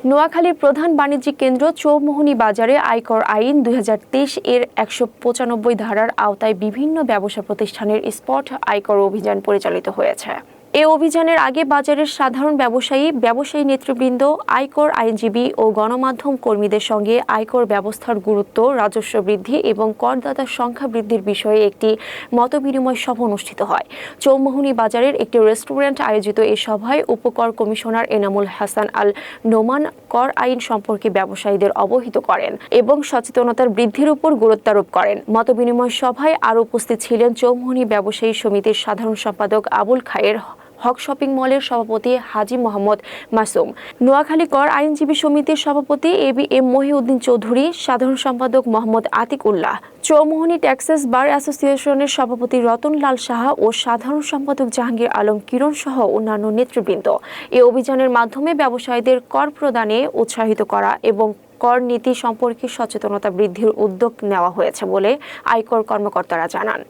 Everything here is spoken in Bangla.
নোয়াখালীর প্রধান বাণিজ্যিক কেন্দ্র চৌমুহনী বাজারে আয়কর আইন ২০২৩ এর ১৯৫ ধারার আওতায় বিভিন্ন ব্যবসা প্রতিষ্ঠানের স্পট আয়কর অভিযান পরিচালিত হয়েছে। এ অভিযানের আগে বাজারের সাধারণ ব্যবসায়ী নেতৃবৃন্দ, আয়কর আইনজীবী ও গণমাধ্যম কর্মীদের সঙ্গে আয়কর ব্যবস্থার গুরুত্ব, রাজস্ব বৃদ্ধি এবং করদাতার সংখ্যা বৃদ্ধির বিষয়ে একটি মতবিনিময় সভা অনুষ্ঠিত হয়। চৌমুহনী বাজারের একটি রেস্টুরেন্ট আয়োজিত এ সভায় উপকর কমিশনার এনামুল হাসান আল নোমান কর আইন সম্পর্কে ব্যবসায়ীদের অবহিত করেন এবং সচেতনতার বৃদ্ধির উপর গুরুত্বারোপ করেন। মতবিনিময় সভায় আরও উপস্থিত ছিলেন চৌমুহনী ব্যবসায়ী সমিতির সাধারণ সম্পাদক আবুল খায়ের, হক শপিং মলের সভাপতি হাজী মোহাম্মদ মাসুম, নোয়াখালী কর আইনজীবী সমিতির সভাপতি ABM মহিউদ্দিন চৌধুরী, সাধারণ সম্পাদক মোহাম্মদ আতিক উল্লাহ, চৌমুহনী ট্যাক্সেস বার অ্যাসোসিয়েশনের সভাপতি রতন লাল সাহা ও সাধারণ সম্পাদক জাহাঙ্গীর আলম কিরণ সহ অন্যান্য নেতৃবৃন্দ। এই অভিযানের মাধ্যমে ব্যবসায়ীদের কর প্রদানে উৎসাহিত করা এবং কর নীতি সম্পর্কে সচেতনতা বৃদ্ধির উদ্যোগ নেওয়া হয়েছে বলে আয়কর কর্মকর্তারা জানান।